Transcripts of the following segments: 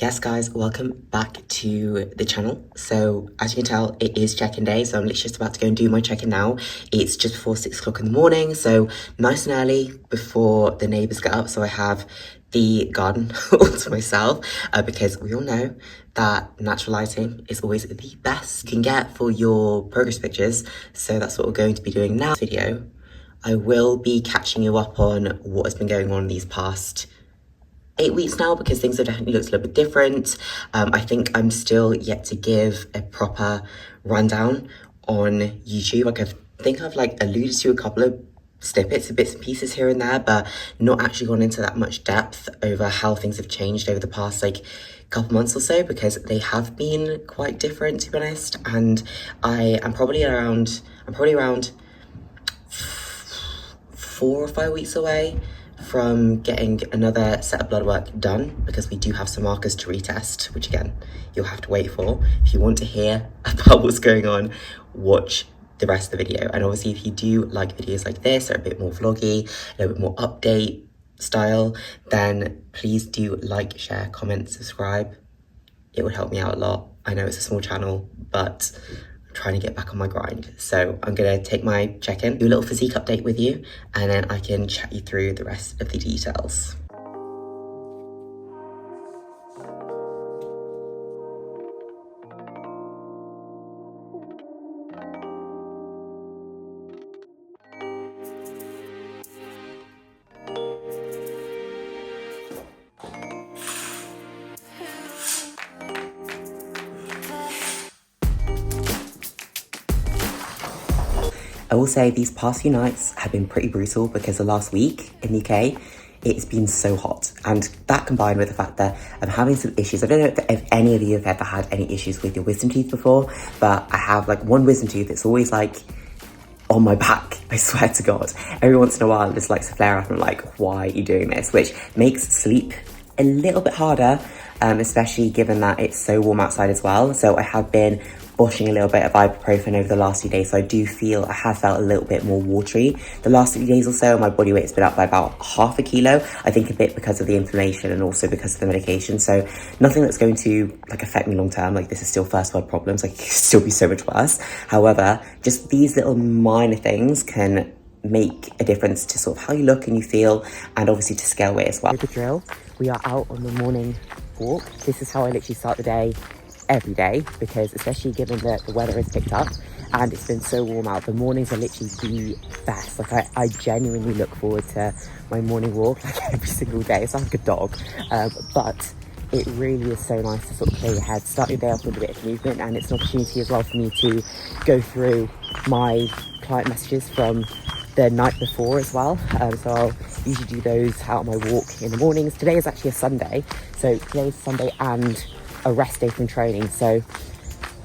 Yes guys, welcome back to the channel. So as you can tell, it is check-in day, so I'm literally just about to go and do my check-in now. It's just before 6 o'clock in the morning, so nice and early before the neighbours get up, so I have the garden all to myself, because we all know that natural lighting is always the best you can get for your progress pictures. So that's what we're going to be doing now. In this video, I will be catching you up on what has been going on these past 8 weeks now, because things have definitely looked a little bit different. I think I'm still yet to give a proper rundown on YouTube. Like I've alluded to a couple of snippets, bits and pieces here and there, but not actually gone into that much depth over how things have changed over the past couple months or so, because they have been quite different, to be honest. And I'm probably around 4 or 5 weeks away from getting another set of blood work done, because we do have some markers to retest, which again, you'll have to wait for. If you want to hear about what's going on, watch the rest of the video. And obviously, if you do like videos like this, or a bit more vloggy, a little bit more update style, then please do like, share, comment, subscribe. It would help me out a lot. I know it's a small channel, but I'm trying to get back on my grind. So I'm gonna take my check-in, do a little physique update with you, and then I can chat you through the rest of the details. I will say these past few nights have been pretty brutal, because the last week in the UK, it's been so hot. And that combined with the fact that I'm having some issues. I don't know if any of you have ever had any issues with your wisdom teeth before, but I have one wisdom tooth that's always on my back, I swear to God. Every once in a while, it just likes to flare up, and I'm like, why are you doing this? Which makes sleep a little bit harder, especially given that it's so warm outside as well. So I have been washing a little bit of ibuprofen over the last few days, so I have felt a little bit more watery the last few days or so. My body weight's been up by about half a kilo, I think a bit because of the inflammation and also because of the medication. So nothing that's going to affect me long term. This is still first world problems, it could still be so much worse. However, just these little minor things can make a difference to sort of how you look and you feel, and obviously to scale weight as well. The drill, we are out on the morning walk. This is how I literally start the day every day, because especially given that the weather has picked up and it's been so warm out, the mornings are literally the best. I genuinely look forward to my morning walk every single day. It's like a dog, but it really is so nice to sort of clear your head, start your day off with a bit of movement. And it's an opportunity as well for me to go through my client messages from the night before as well. So I'll usually do those out on my walk in the mornings. Today is actually a Sunday, so today's Sunday and a rest day from training. So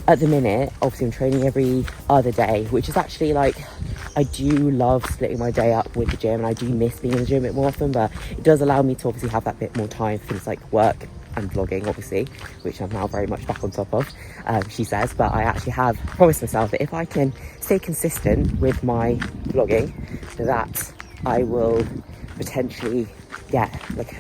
at the minute, obviously I'm training every other day, which is actually I do love splitting my day up with the gym, and I do miss being in the gym a bit more often, but it does allow me to obviously have that bit more time for things like work and vlogging, obviously, which I'm now very much back on top of, she says. But I actually have promised myself that if I can stay consistent with my vlogging, that I will potentially get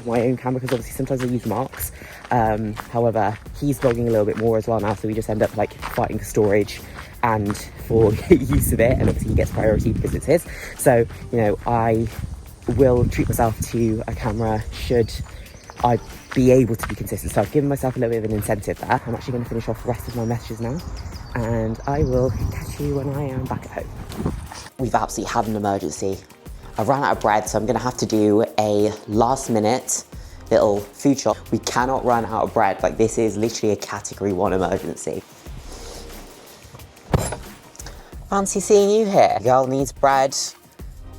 my own camera, because obviously sometimes I use Mark's. However, he's vlogging a little bit more as well now, so we just end up fighting for storage and for use of it, and obviously he gets priority because it's his. So I will treat myself to a camera should I be able to be consistent. So I've given myself a little bit of an incentive there. I'm actually going to finish off the rest of my messages now, and I will catch you when I am back at home. We've absolutely had an emergency. I ran out of bread, so I'm gonna have to do a last minute little food shop. We cannot run out of bread. This is literally a category 1 emergency. Fancy seeing you here. Girl needs bread.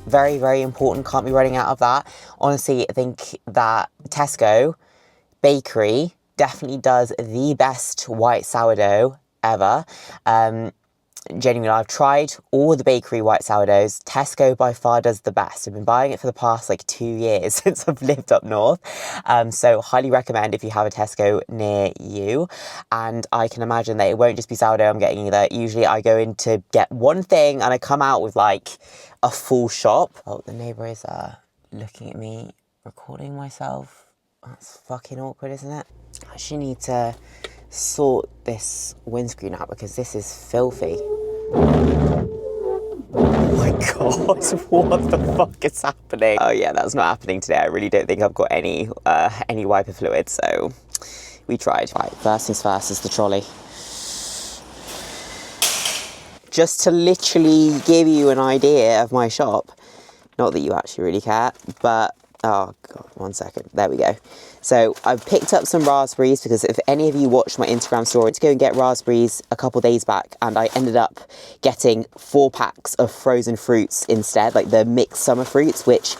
Very, very important. Can't be running out of that. Honestly, I think that Tesco bakery definitely does the best white sourdough ever. Genuinely, I've tried all the bakery white sourdoughs. Tesco by far does the best. I've been buying it for the past 2 years since I've lived up north. So highly recommend if you have a Tesco near you. And I can imagine that it won't just be sourdough I'm getting either. Usually I go in to get one thing and I come out with a full shop. Oh, the neighbour is looking at me recording myself. That's fucking awkward, isn't it? I actually need to sort this windscreen out because this is filthy. Oh my god, what the fuck is happening? Oh yeah, that's not happening today. I really don't think I've got any wiper fluid, so we tried. Right, first things first is the trolley. Just to literally give you an idea of my shop, not that you actually really care, but oh god, 1 second, there we go. So I've picked up some raspberries because if any of you watched my Instagram story, to go and get raspberries a couple days back, and I ended up getting 4 packs of frozen fruits instead, like the mixed summer fruits, which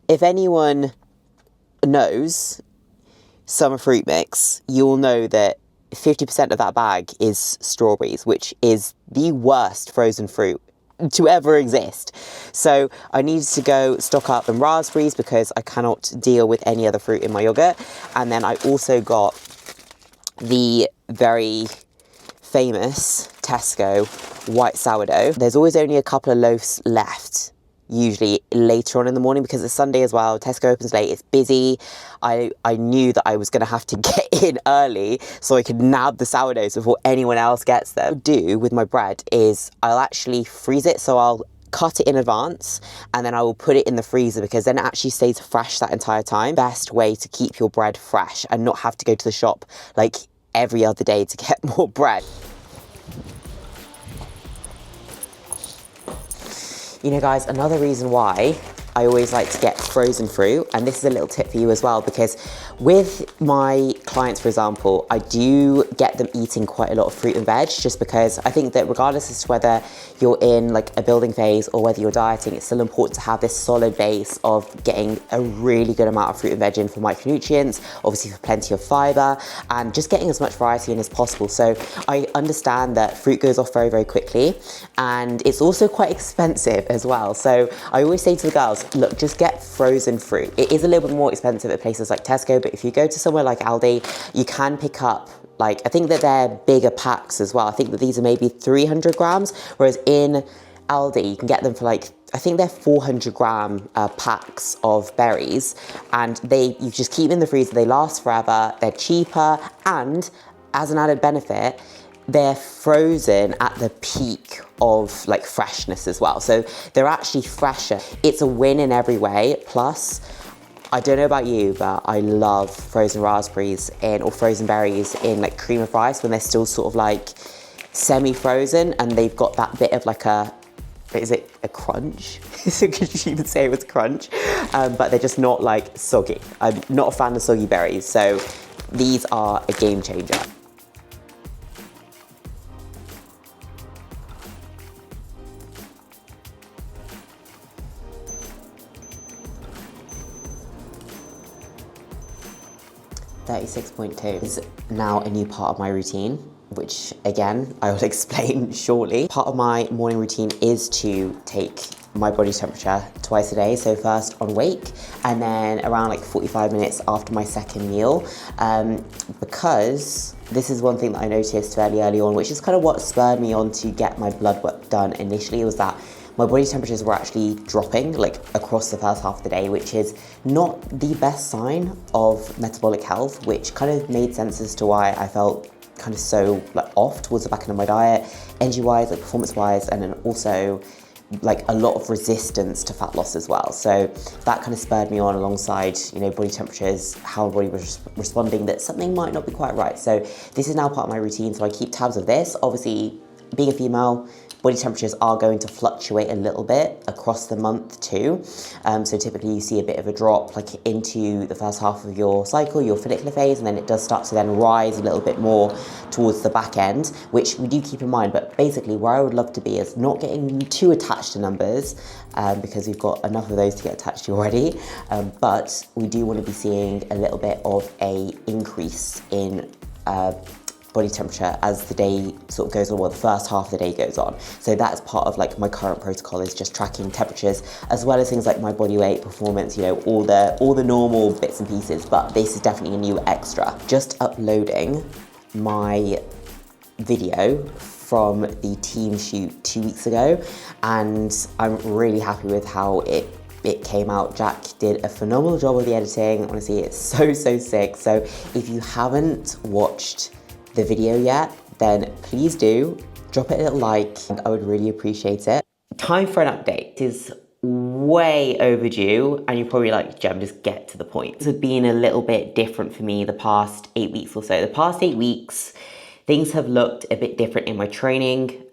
if anyone knows summer fruit mix, you'll know that 50% of that bag is strawberries, which is the worst frozen fruit to ever exist. So I needed to go stock up on raspberries because I cannot deal with any other fruit in my yogurt. And then I also got the very famous Tesco white sourdough. There's always only a couple of loaves left, usually later on in the morning because it's Sunday as well. Tesco opens late, it's busy. I knew that I was gonna have to get in early so I could nab the sourdoughs before anyone else gets them. What I do with my bread is I'll actually freeze it, so I'll cut it in advance and then I will put it in the freezer because then it actually stays fresh that entire time. Best way to keep your bread fresh and not have to go to the shop like every other day to get more bread. You know guys, another reason why I always like to get frozen fruit, and this is a little tip for you as well, because with my clients, for example, I do get them eating quite a lot of fruit and veg, just because I think that regardless as to whether you're in like a building phase or whether you're dieting, it's still important to have this solid base of getting a really good amount of fruit and veg in for micronutrients, obviously for plenty of fiber, and just getting as much variety in as possible. So I understand that fruit goes off very, very quickly, and it's also quite expensive as well. So I always say to the girls, look, just get frozen fruit. It is a little bit more expensive at places like Tesco, but if you go to somewhere like Aldi, you can pick up, like, I think that they're bigger packs as well. I think that these are maybe 300 grams, whereas in Aldi, you can get them for like, I think they're 400 gram packs of berries, and you just keep them in the freezer, they last forever, they're cheaper, and as an added benefit, they're frozen at the peak of like freshness as well. So they're actually fresher. It's a win in every way. Plus, I don't know about you, but I love frozen raspberries or frozen berries in like cream of rice when they're still sort of like semi-frozen and they've got that bit of like is it a crunch? So could you even say it was crunch? But they're just not like soggy. I'm not a fan of soggy berries, so these are a game changer. .2 is now a new part of my routine, which again, I will explain shortly. Part of my morning routine is to take my body temperature twice a day. So first on wake and then around like 45 minutes after my second meal, because this is one thing that I noticed fairly early on, which is kind of what spurred me on to get my blood work done initially, was that my body temperatures were actually dropping like across the first half of the day, which is not the best sign of metabolic health, which kind of made sense as to why I felt kind of so like off towards the back end of my diet, energy-wise, like performance-wise, and then also like a lot of resistance to fat loss as well. So that kind of spurred me on alongside, you know, body temperatures, how my body was responding, that something might not be quite right. So this is now part of my routine, so I keep tabs of this. Obviously, being a female, body temperatures are going to fluctuate a little bit across the month too. So typically you see a bit of a drop like into the first half of your cycle, your follicular phase, and then it does start to then rise a little bit more towards the back end, which we do keep in mind. But basically where I would love to be is not getting too attached to numbers, because we've got enough of those to get attached to already. But we do want to be seeing a little bit of a increase in body temperature as the day sort of goes on, well, the first half of the day goes on. So that's part of like my current protocol, is just tracking temperatures, as well as things like my body weight, performance, you know, all the normal bits and pieces, but this is definitely a new extra. Just uploading my video from the team shoot 2 weeks ago, and I'm really happy with how it it came out. Jack did a phenomenal job of the editing. Honestly, it's so sick. So if you haven't watched the video yet, then please do. Drop it a little like, and I would really appreciate it. Time for an update. It is way overdue, and you're probably like, Jem, just get to the point. This has been a little bit different for me the past 8 weeks or so. The past 8 weeks, things have looked a bit different in my training,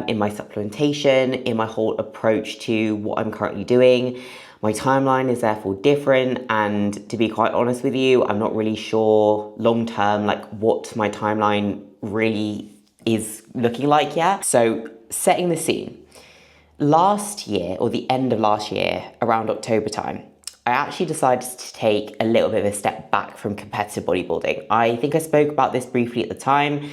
in my supplementation, in my whole approach to what I'm currently doing. My timeline is therefore different, and to be quite honest with you, I'm not really sure long term like what my timeline really is looking like yet. So setting the scene. Last year, or the end of last year, around October time, I actually decided to take a little bit of a step back from competitive bodybuilding. I think I spoke about this briefly at the time,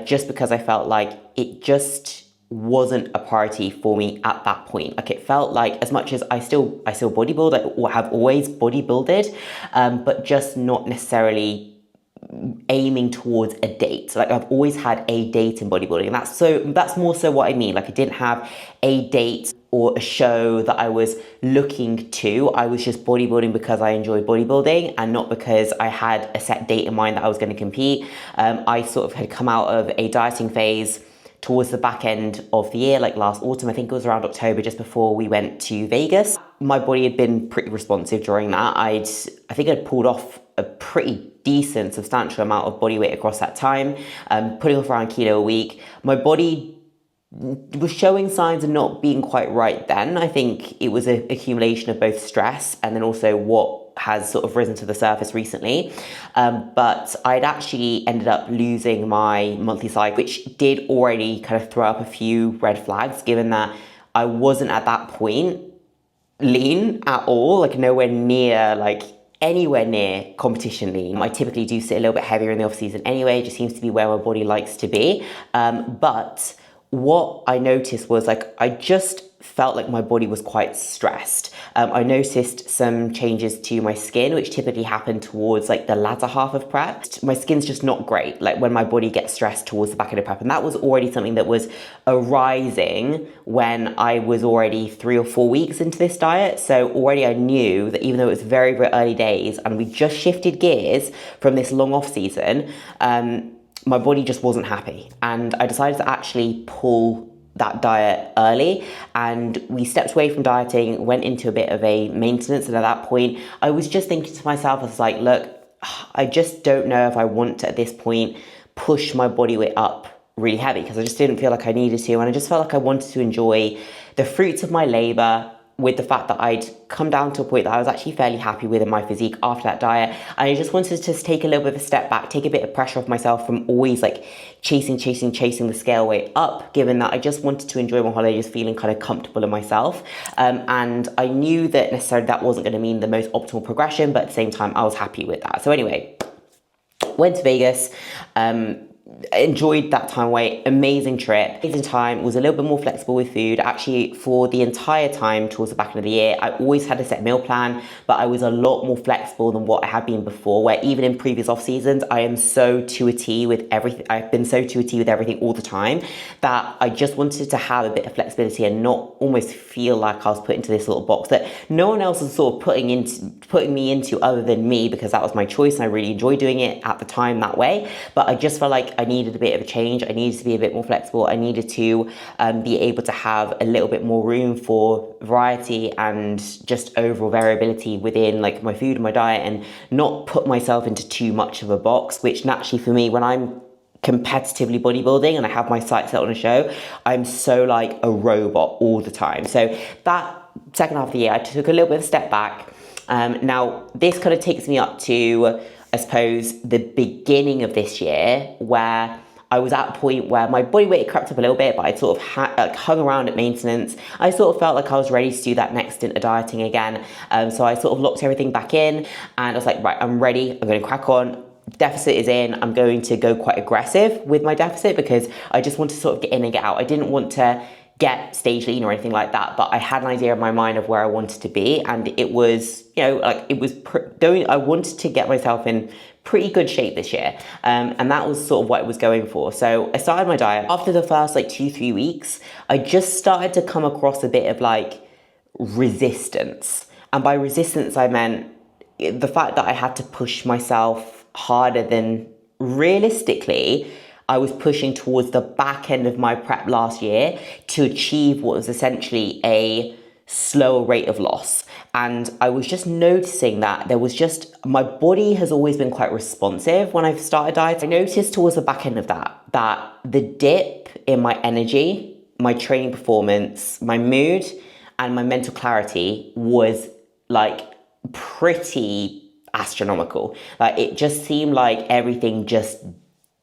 just because I felt like it just wasn't a priority for me at that point. Like, it felt like, as much as I still bodybuild, I have always bodybuilded, but just not necessarily aiming towards a date. Like, I've always had a date in bodybuilding, and that's more so what I mean. Like, I didn't have a date or a show that I was looking to. I was just bodybuilding because I enjoy bodybuilding and not because I had a set date in mind that I was going to compete. I sort of had come out of a dieting phase towards the back end of the year, like last autumn. I think it was around October, just before we went to Vegas. My body had been pretty responsive during that. I think I'd pulled off a pretty decent, substantial amount of body weight across that time, putting off around a kilo a week. My body was showing signs of not being quite right then. I think it was an accumulation of both stress and then also what has sort of risen to the surface recently. But I'd actually ended up losing my monthly cycle, which did already kind of throw up a few red flags, given that I wasn't at that point lean at all, like anywhere near competition lean. I typically do sit a little bit heavier in the off season anyway. It just seems to be where my body likes to be. But what I noticed was, like, I just felt like my body was quite stressed. I noticed some changes to my skin, which typically happen towards like the latter half of prep. My skin's just not great, like when my body gets stressed towards the back end of prep. And that was already something that was arising when I was already 3 or 4 weeks into this diet. So already I knew that even though it was very early days and we just shifted gears from this long off season, my body just wasn't happy. And I decided to actually pull that diet early, and we stepped away from dieting, went into a bit of a maintenance. And at that point, I was just thinking to myself, I was like, look, I just don't know if I want to, at this point, push my body weight up really heavy, because I just didn't feel like I needed to. And I just felt like I wanted to enjoy the fruits of my labor, with the fact that I'd come down to a point that I was actually fairly happy with in my physique after that diet. And I just wanted to just take a little bit of a step back, take a bit of pressure off myself from always like chasing the scale weight up, given that I just wanted to enjoy my holiday, just feeling kind of comfortable in myself. And I knew that necessarily that wasn't going to mean the most optimal progression, but at the same time, I was happy with that. So anyway, went to Vegas, enjoyed that time away. Amazing trip, amazing time. Was a little bit more flexible with food. Actually, for the entire time towards the back end of the year, I always had a set meal plan, but I was a lot more flexible than what I had been before, where even in previous off seasons, I am so to a T with everything. I've been so to a T with everything all the time, that I just wanted to have a bit of flexibility and not almost feel like I was put into this little box that no one else was sort of putting me into other than me, because that was my choice and I really enjoyed doing it at the time that way. But I just felt like I needed a bit of a change. I needed to be a bit more flexible. I needed to be able to have a little bit more room for variety and just overall variability within like my food and my diet, and not put myself into too much of a box, which naturally for me, when I'm competitively bodybuilding and I have my sights set on a show, I'm so like a robot all the time. So that second half of the year, I took a little bit of a step back. Now this kind of takes me up to, I suppose, the beginning of this year, where I was at a point where my body weight crept up a little bit, but I sort of hung around at maintenance. I sort of felt like I was ready to do that next stint of dieting again. So I sort of locked everything back in, and I was like, right, I'm ready. I'm going to crack on. Deficit is in. I'm going to go quite aggressive with my deficit, because I just want to sort of get in and get out. I didn't want to get stage lean or anything like that, but I had an idea in my mind of where I wanted to be, and it was, you know, like it was I wanted to get myself in pretty good shape this year, and that was sort of what I was going for. So I started my diet. After the first like 2-3 weeks, I just started to come across a bit of like resistance. And by resistance, I meant the fact that I had to push myself harder than realistically I was pushing towards the back end of my prep last year to achieve what was essentially a slower rate of loss. And I was just noticing that there was just, my body has always been quite responsive when I've started dieting. I noticed towards the back end of that the dip in my energy, my training performance, my mood, and my mental clarity was like pretty astronomical. Like it just seemed like everything just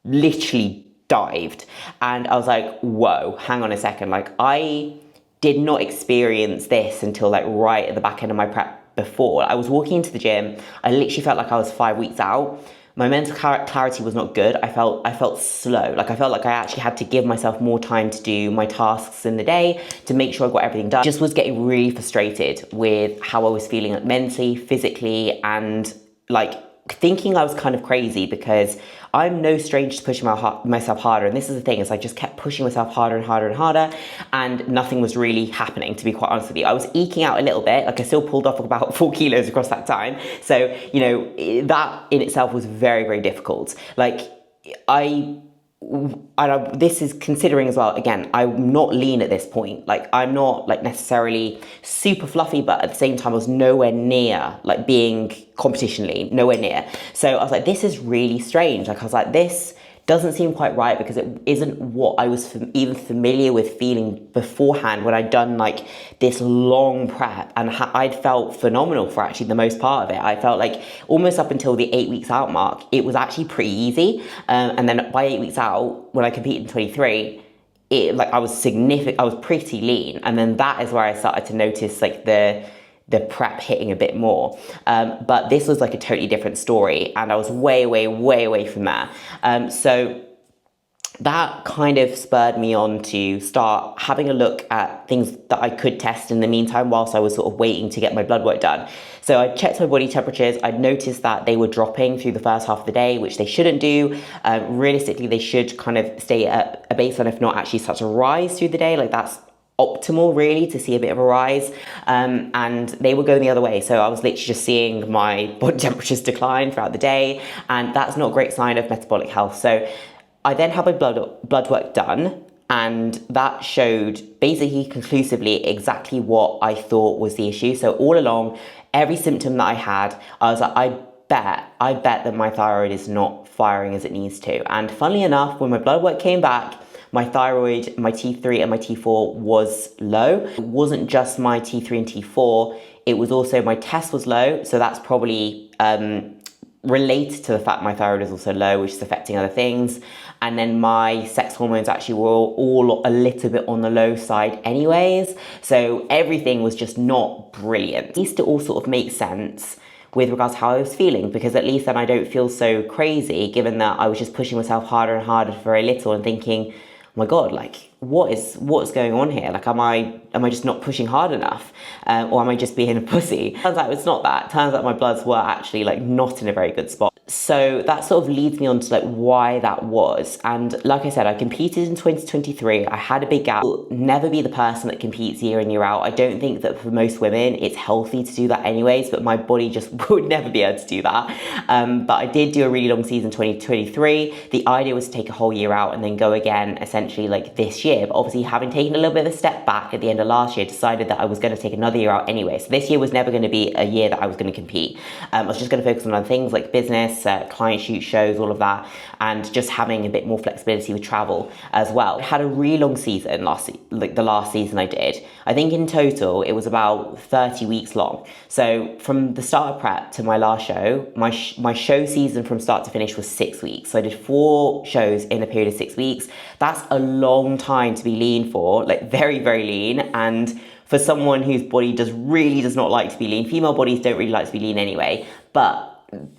literally dived. And I was like, whoa, hang on a second. Like I did not experience this until like right at the back end of my prep before. I was walking into the gym. I literally felt like I was 5 weeks out. My mental clarity was not good. I felt slow. Like I felt like I actually had to give myself more time to do my tasks in the day to make sure I got everything done. Just was getting really frustrated with how I was feeling like mentally, physically, and like thinking I was kind of crazy because I'm no stranger to pushing myself harder. And this is the thing, is I just kept pushing myself harder and harder and harder, and nothing was really happening, to be quite honest with you. I was eking out a little bit, like I still pulled off about 4 kilos across that time. So, you know, that in itself was very, very difficult. Like this is considering as well, again, I'm not lean at this point. Like I'm not like necessarily super fluffy, but at the same time I was nowhere near like being competition lean, nowhere near. So I was like, this is really strange. Like I was like, this doesn't seem quite right, because it isn't what I was even familiar with feeling beforehand when I'd done like this long prep, and I'd felt phenomenal for actually the most part of it. I felt like almost up until the 8 weeks out mark, it was actually pretty easy. And then by 8 weeks out, when I competed in 23, I was pretty lean. And then that is where I started to notice like the prep hitting a bit more. But this was like a totally different story, and I was way, way, way away from that. So that kind of spurred me on to start having a look at things that I could test in the meantime whilst I was sort of waiting to get my blood work done. So I checked my body temperatures. I'd noticed that they were dropping through the first half of the day, which they shouldn't do. Realistically, they should kind of stay at a baseline, if not actually start to rise through the day. Like that's optimal really, to see a bit of a rise, and they were going the other way. So I was literally just seeing my body temperatures decline throughout the day, and that's not a great sign of metabolic health. So I then had my blood work done, and that showed basically conclusively exactly what I thought was the issue. So all along, every symptom that I had, I was like, I bet that my thyroid is not firing as it needs to. And funnily enough, when my blood work came back, my thyroid, my T3 and my T4 was low. It wasn't just my T3 and T4, it was also my test was low. So that's probably related to the fact my thyroid is also low, which is affecting other things. And then my sex hormones actually were all a little bit on the low side anyways. So everything was just not brilliant. It needs to all sort of make sense with regards to how I was feeling, because at least then I don't feel so crazy, given that I was just pushing myself harder and harder for very little and thinking, oh my God, like what's going on here? Like, am I just not pushing hard enough? Or am I just being a pussy? Turns out it's not that. Turns out my bloods were actually like not in a very good spot. So that sort of leads me on to like why that was. And like I said, I competed in 2023. I had a big gap. I'll never be the person that competes year in, year out. I don't think that for most women, it's healthy to do that anyways, but my body just would never be able to do that. But I did do a really long season 2023. The idea was to take a whole year out and then go again essentially like this year. But obviously having taken a little bit of a step back at the end of last year, decided that I was going to take another year out anyway. So this year was never going to be a year that I was going to compete. I was just going to focus on other things like business, client shoot shows, all of that, and just having a bit more flexibility with travel as well. I had a really long season the last season I did. I think in total it was about 30 weeks long. So from the start of prep to my last show, my show season from start to finish was 6 weeks. So I did 4 shows in a period of 6 weeks. That's a long time to be lean for, like very, very lean. And for someone whose body really does not like to be lean, female bodies don't really like to be lean anyway, but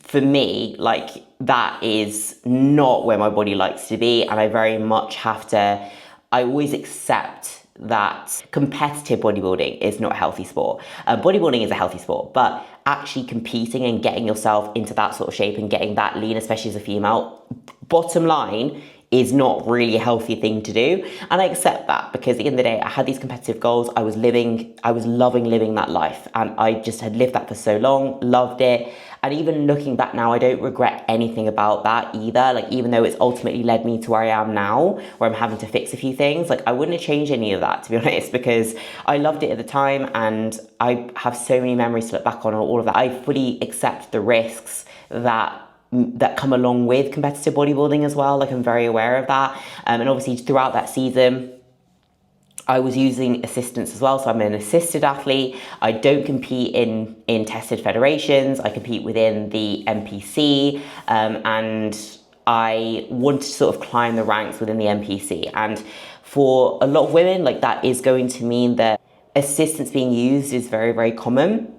for me, like that is not where my body likes to be, and I very much I always accept that competitive bodybuilding is not a healthy sport. Bodybuilding is a healthy sport, but actually competing and getting yourself into that sort of shape and getting that lean, especially as a female, bottom line, is not really a healthy thing to do. And I accept that, because at the end of the day, I had these competitive goals. I was loving living that life. And I just had lived that for so long, loved it. And even looking back now, I don't regret anything about that either. Like, even though it's ultimately led me to where I am now, where I'm having to fix a few things, like, I wouldn't have changed any of that, to be honest, because I loved it at the time and I have so many memories to look back on all of that. I fully accept the risks that come along with competitive bodybuilding as well. Like, I'm very aware of that. And obviously throughout that season, I was using assistants as well. So I'm an assisted athlete. I don't compete in tested federations. I compete within the NPC, and I want to sort of climb the ranks within the NPC. And for a lot of women, like, that is going to mean that assistance being used is very, very common.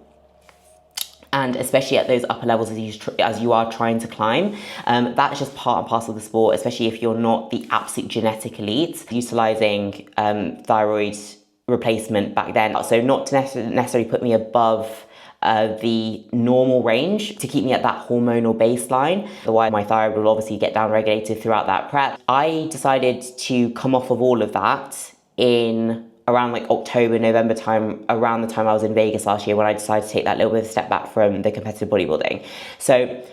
And especially at those upper levels as you are trying to climb, that's just part and parcel of the sport, especially if you're not the absolute genetic elite. Utilising thyroid replacement back then, so not to necessarily put me above the normal range, to keep me at that hormonal baseline. Otherwise, my thyroid will obviously get down-regulated throughout that prep. I decided to come off of all of that in around like October, November time, around the time I was in Vegas last year, when I decided to take that little bit of a step back from the competitive bodybuilding. So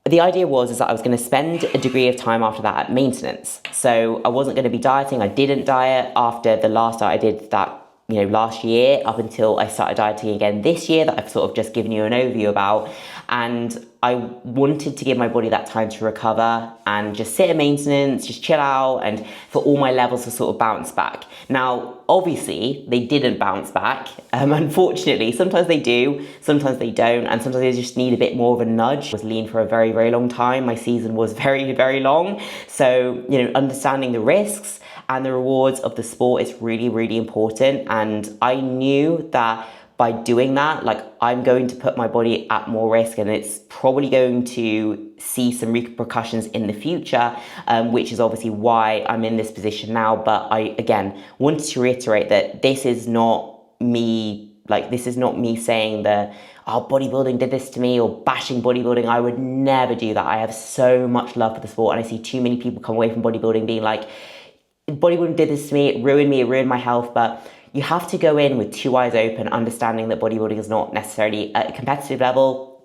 the idea was that I was going to spend a degree of time after that at maintenance. So I wasn't going to be dieting. I didn't diet after the last diet I did that, last year, up until I started dieting again this year, that I've sort of just given you an overview about. And I wanted to give my body that time to recover and just sit at maintenance, just chill out, and for all my levels to sort of bounce back. Now, obviously, they didn't bounce back. Unfortunately, sometimes they do, sometimes they don't, and sometimes they just need a bit more of a nudge. I was lean for a very, very long time. My season was very, very long. So, understanding the risks and the rewards of the sport is really, really important. And I knew that by doing that, like, I'm going to put my body at more risk, and it's probably going to see some repercussions in the future, which is obviously why I'm in this position now. But I, again, wanted to reiterate that this is not me saying that, oh, bodybuilding did this to me, or bashing bodybuilding. I would never do that. I have so much love for the sport, and I see too many people come away from bodybuilding being like, bodybuilding did this to me, it ruined my health. But you have to go in with two eyes open, understanding that bodybuilding is not necessarily at a competitive level.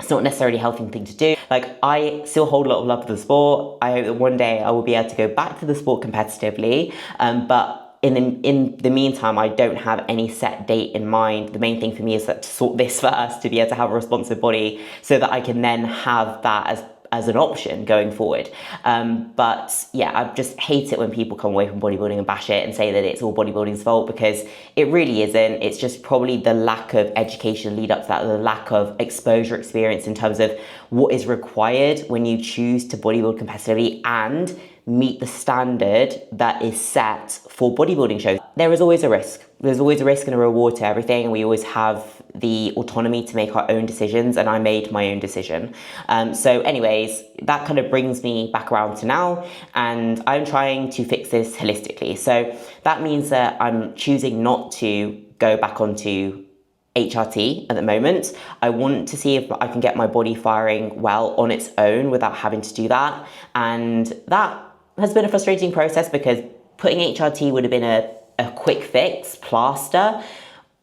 It's not necessarily a healthy thing to do. Like, I still hold a lot of love for the sport. I hope that one day I will be able to go back to the sport competitively. But in the meantime, I don't have any set date in mind. The main thing for me is to sort this first, to be able to have a responsive body, so that I can then have that as an option going forward. But yeah, I just hate it when people come away from bodybuilding and bash it and say that it's all bodybuilding's fault, because it really isn't. It's just probably the lack of education lead up to that, the lack of exposure experience in terms of what is required when you choose to bodybuild competitively and meet the standard that is set for bodybuilding shows. There is always a risk. There's always a risk and a reward to everything, and we always have the autonomy to make our own decisions, and I made my own decision. So anyways, that kind of brings me back around to now, and I'm trying to fix this holistically. So that means that I'm choosing not to go back onto HRT at the moment. I want to see if I can get my body firing well on its own without having to do that. And that has been a frustrating process, because putting HRT would have been a quick fix, plaster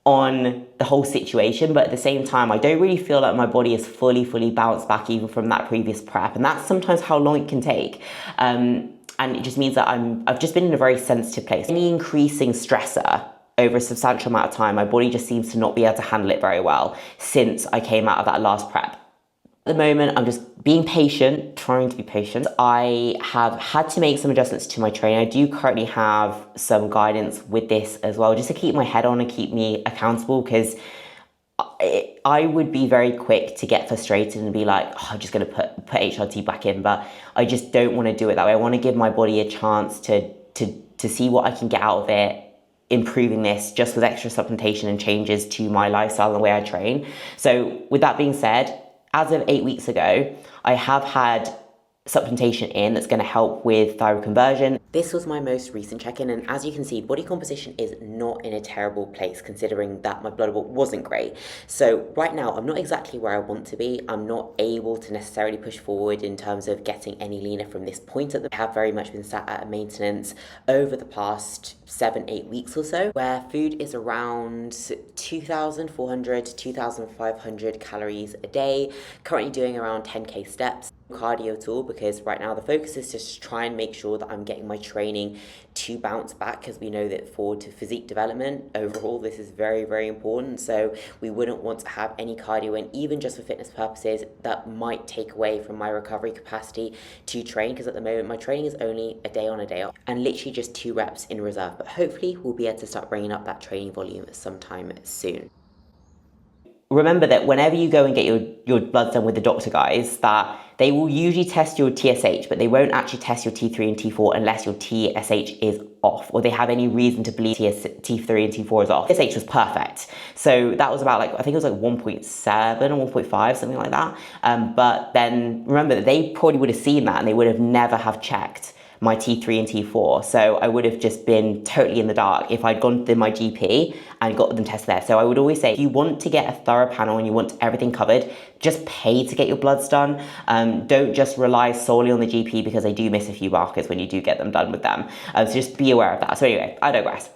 on the whole situation. But at the same time, I don't really feel like my body is fully bounced back even from that previous prep. And that's sometimes how long it can take. And it just means that I've just been in a very sensitive place. Any increasing stressor over a substantial amount of time, my body just seems to not be able to handle it very well since I came out of that last prep. At the moment, I'm just being patient, trying to be patient. I have had to make some adjustments to my training. I do currently have some guidance with this as well, just to keep my head on and keep me accountable, because I would be very quick to get frustrated and be like, oh, I'm just going to put HRT back in, but I just don't want to do it that way. I want to give my body a chance to see what I can get out of it, improving this just with extra supplementation and changes to my lifestyle and the way I train. So with that being said, as of 8 weeks ago, I have had supplementation in that's going to help with thyroid conversion. This was my most recent check-in, and as you can see, body composition is not in a terrible place considering that my blood work wasn't great. So right now I'm not exactly where I want to be. I'm not able to necessarily push forward in terms of getting any leaner from this point. I have very much been sat at a maintenance over the past 7-8 weeks or so, where food is around 2,400 to 2,500 calories a day, currently doing around 10k steps. Cardio at all, because right now the focus is just to try and make sure that I'm getting my training to bounce back, because we know that for physique development overall this is very, very important. So we wouldn't want to have any cardio in, even just for fitness purposes, that might take away from my recovery capacity to train, because at the moment my training is only a day on, a day off, and literally just 2 reps in reserve. But hopefully we'll be able to start bringing up that training volume sometime soon. Remember that whenever you go and get your blood done with the doctor, guys, that they will usually test your TSH, but they won't actually test your T3 and T4 unless your TSH is off, or they have any reason to believe T3 and T4 is off. TSH was perfect. So that was about, like, I think it was like 1.7 or 1.5, something like that. But then remember that they probably would have seen that and they would have never have checked my T3 and T4. So I would have just been totally in the dark if I'd gone to my GP and got them tested there. So I would always say, if you want to get a thorough panel and you want everything covered, just pay to get your bloods done. Don't just rely solely on the GP, because they do miss a few markers when you do get them done with them. So just be aware of that. So anyway, I digress.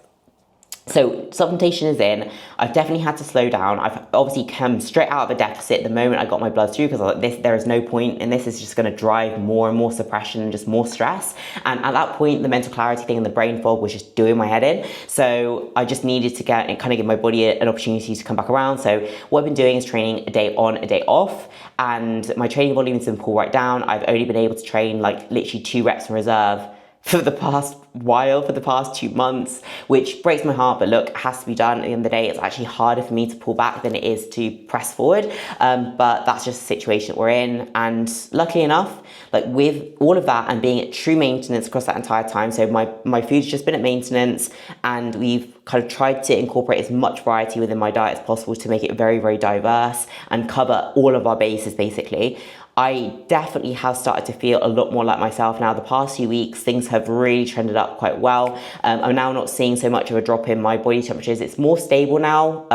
So supplementation is in. I've definitely had to slow down. I've obviously come straight out of a deficit the moment I got my blood through, because I was like, there is no point, and this is just going to drive more and more suppression and just more stress. And at that point, the mental clarity thing and the brain fog was just doing my head in. So I just needed to kind of give my body an opportunity to come back around. So what I've been doing is training a day on, a day off, and my training volume has been pulled right down. I've only been able to train like literally 2 reps in reserve for the past 2 months, which breaks my heart, but look, it has to be done. At the end of the day, it's actually harder for me to pull back than it is to press forward, but that's just the situation that we're in. And luckily enough, like with all of that and being at true maintenance across that entire time, so my food's just been at maintenance, and we've kind of tried to incorporate as much variety within my diet as possible to make it very, very diverse and cover all of our bases basically. I definitely have started to feel a lot more like myself now. The past few weeks, things have really trended up quite well. I'm now not seeing so much of a drop in my body temperatures. It's more stable now.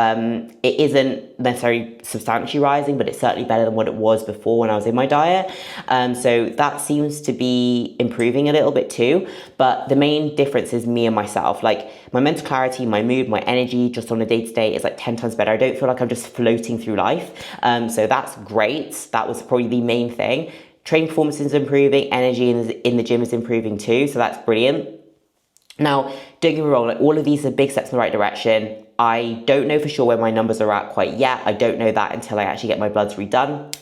It isn't necessarily substantially rising, but it's certainly better than what it was before when I was in my diet. So that seems to be improving a little bit too. But the main difference is me and myself. Like my mental clarity, my mood, my energy just on a day-to-day is like 10 times better. I don't feel like I'm just floating through life. So that's great. That was probably the main thing. Training performance is improving, energy in the gym is improving too, so that's brilliant. Now, don't get me wrong, like all of these are big steps in the right direction. I don't know for sure where my numbers are at quite yet. I don't know that until I actually get my bloods redone,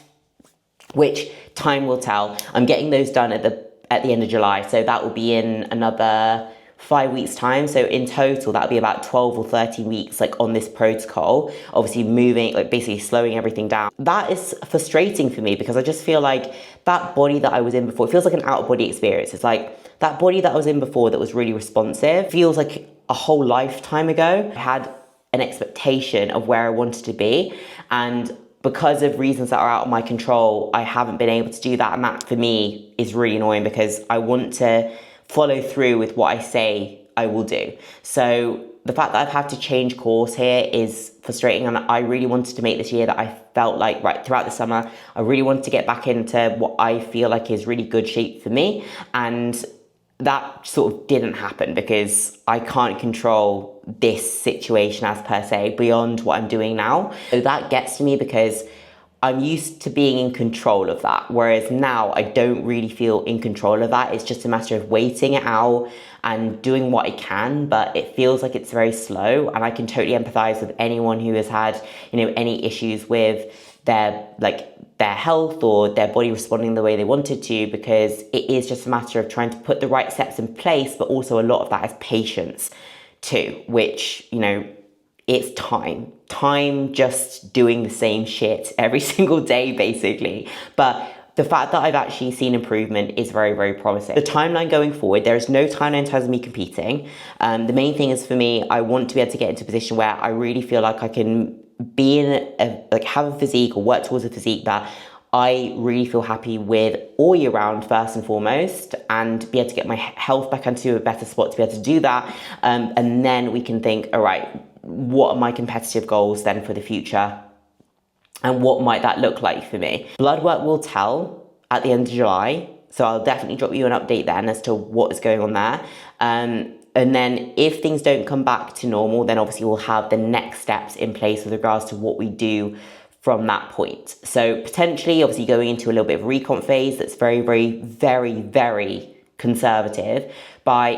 which time will tell. I'm getting those done at the end of July, so that will be in another 5 weeks time. So in total, that'll be about 12 or 13 weeks like on this protocol, obviously moving, like basically slowing everything down. That is frustrating for me, because I just feel like that body that I was in before, it feels like an out of body experience. It's like that body that I was in before that was really responsive feels like a whole lifetime ago. I had an expectation of where I wanted to be, and because of reasons that are out of my control, I haven't been able to do that. And that for me is really annoying, because I want to follow through with what I say I will do. So the fact that I've had to change course here is frustrating, and I really wanted to make this year that I felt like, right, throughout the summer, I really wanted to get back into what I feel like is really good shape for me, and that sort of didn't happen because I can't control this situation as per se beyond what I'm doing now. So that gets to me because I'm used to being in control of that, whereas now I don't really feel in control of that. It's just a matter of waiting it out and doing what I can, but it feels like it's very slow, and I can totally empathize with anyone who has had, any issues with their health or their body responding the way they wanted to, because it is just a matter of trying to put the right steps in place, but also a lot of that is patience too, which, it's time just doing the same shit every single day, basically. But the fact that I've actually seen improvement is very, very promising. The timeline going forward, there is no timeline in terms of me competing. The main thing is for me, I want to be able to get into a position where I really feel like I can be have a physique or work towards a physique that I really feel happy with all year round, first and foremost, and be able to get my health back into a better spot to be able to do that. And then we can think, all right, what are my competitive goals then for the future? And what might that look like for me? Blood work will tell at the end of July. So I'll definitely drop you an update then as to what is going on there. And then if things don't come back to normal, then obviously we'll have the next steps in place with regards to what we do from that point. So potentially, obviously going into a little bit of recomp phase that's very, very, very, very conservative by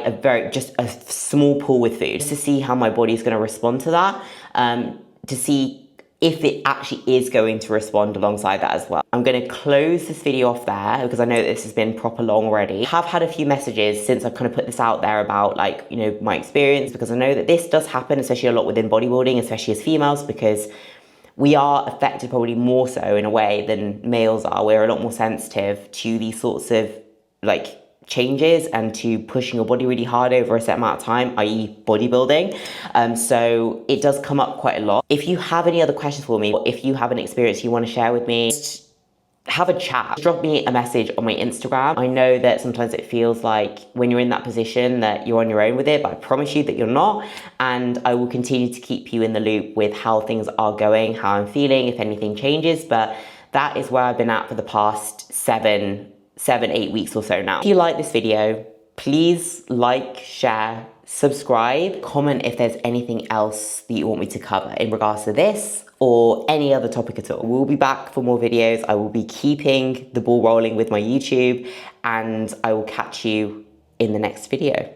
just a small pool with food, just to see how my body's going to respond to that, to see if it actually is going to respond alongside that as well. I'm going to close this video off there because I know that this has been proper long already. I have had a few messages since I've kind of put this out there about, like, you know, my experience, because I know that this does happen, especially a lot within bodybuilding, especially as females, because we are affected probably more so in a way than males are. We're a lot more sensitive to these sorts of like changes and to pushing your body really hard over a set amount of time, i.e. bodybuilding. So it does come up quite a lot. If you have any other questions for me, or if you have an experience you want to share with me, just have a chat. Drop me a message on my Instagram. I know that sometimes it feels like when you're in that position that you're on your own with it, but I promise you that you're not. And I will continue to keep you in the loop with how things are going, how I'm feeling, if anything changes. But that is where I've been at for the past 8 weeks or so now. If you like this video, please like, share, subscribe, comment if there's anything else that you want me to cover in regards to this or any other topic at all. We'll be back for more videos. I will be keeping the ball rolling with my YouTube, and I will catch you in the next video.